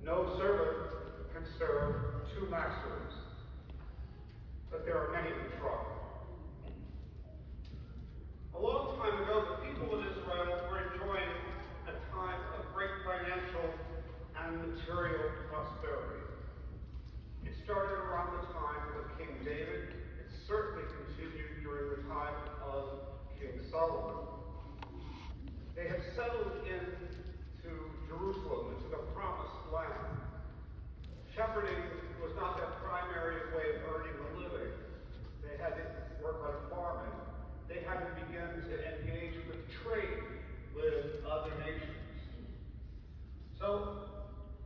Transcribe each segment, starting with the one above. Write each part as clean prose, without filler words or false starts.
No servant can serve two masters, but there are many who try. A long time ago, the people of Israel were enjoying a time of great financial and material prosperity. It started around the time of King David. It certainly continued during the time of King Solomon. They had settled into Jerusalem, into the promised land. Shepherding was not their primary way of earning a living. They had to work on farming. They had to begin to engage with trade with other nations. So,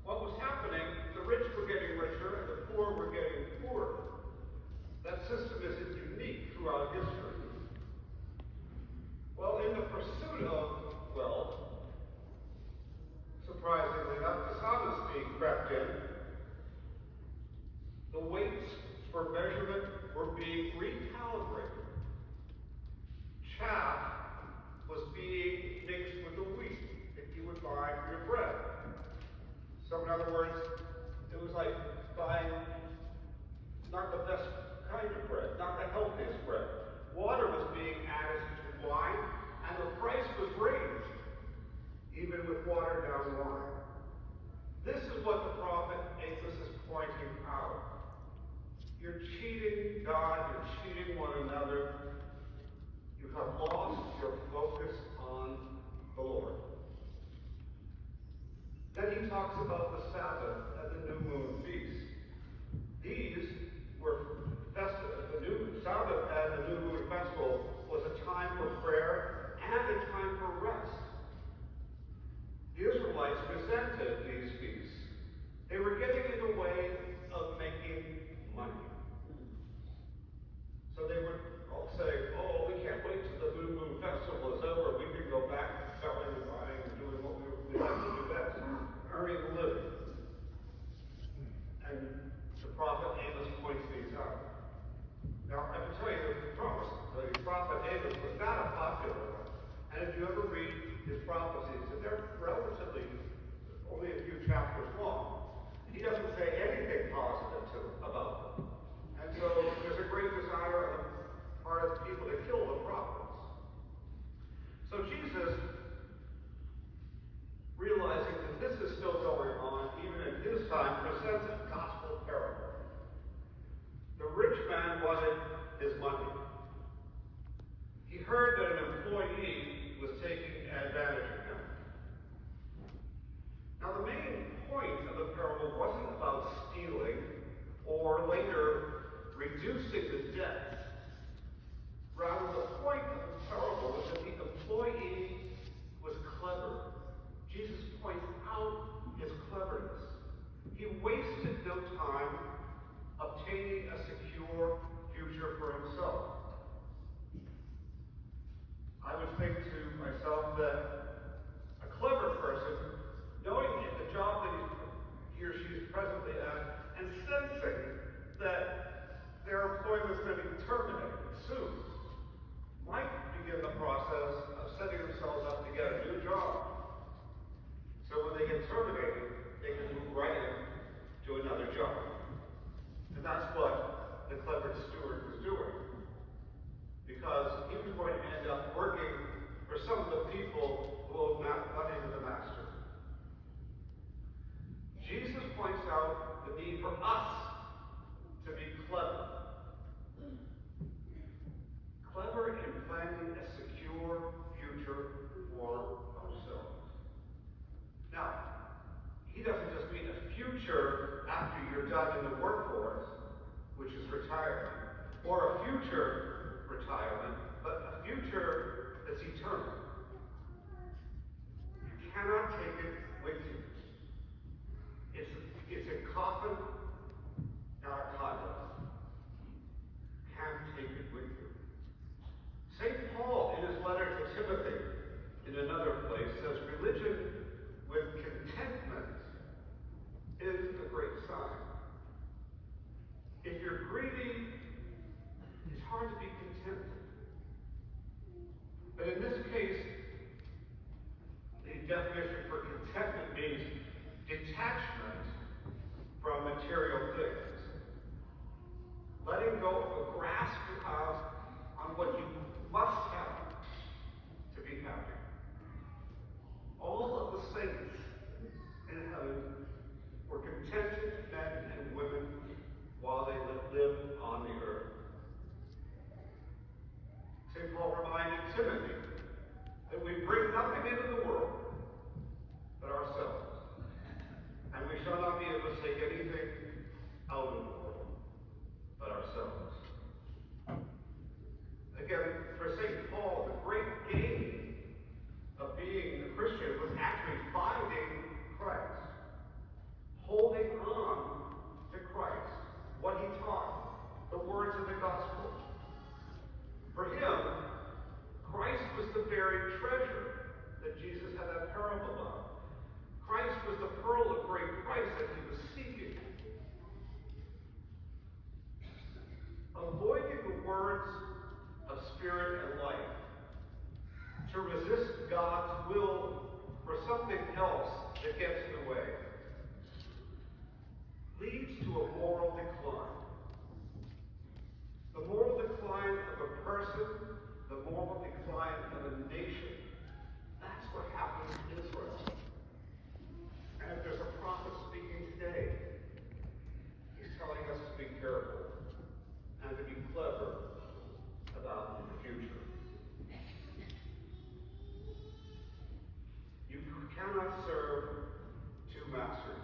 what was happening, the rich were getting richer and the poor were getting poorer. That system isn't unique throughout history. Well, in the pursuit of wealth, surprisingly enough, dishonesty crept in. The weights for measurement were being recalibrated. Chaff was being mixed with the wheat that you would buy for your bread. So in other words, it was like buying not the best kind of bread, not the healthiest bread. Water was being added to wine, and the price was raised, even with watered down wine. This is what the prophet Amos is pointing out. You're cheating God, you're cheating one another. You have lost your focus on the Lord. Then he talks about the Sabbath and the new moon feast. These were the new Sabbath and the new moon festival was a time for prayer and a time for rest. The Israelites resented these feasts. They were getting in the way of making money. So they would all say, oh, we can't wait till the new moon festival is over. We can go back to selling and buying and doing what we like to do best, earning a living. And the prophet Amos points these out. Now, I can tell you that the prophet Amos was not a popular one. And if you ever read his prophecies, and they're relatively only a few chapters long, he doesn't say anything positive about them. And so there's a great desire on the part of the people to kill the prophets. So Jesus, realizing that this is still going on, even in his time, presents a gospel parable. The rich man wanted his money. He heard that an employee was taking advantage of him. Now, the main point of the parable wasn't about stealing or later reducing the debt. Rather, the point of the parable was that the employee was clever. Jesus points out his cleverness. He wasted no time obtaining a secure future for himself. I would think to myself that a clever person, knowing the job that he or she is presently at, and sensing that their employment is going to be terminated soon, might begin the process of setting themselves up to get a new job. So when they get terminated, they can move right into another job. And that's what the clever steward was doing. Because he was going to end up working for some of the people who owed money to the master. Jesus points out the need for us to be clever. Clever in planning a secure future for ourselves. Now, he doesn't just mean a future after you're done in the workforce, which is retirement, or a future retirement, but a future that's eternal. You cannot take it with you. It's a coffin, not a condo. Can't take it with you. St. Paul, in his letter to Timothy, in another place, says religion with contentment is a great sign. If you're greedy, it's hard to be contented. But in this case, the definition for contentment to a moral decline. The moral decline of a person, the moral decline of a nation. That's what happened in Israel. And if there's a prophet speaking today, he's telling us to be careful and to be clever about the future. You cannot serve two masters.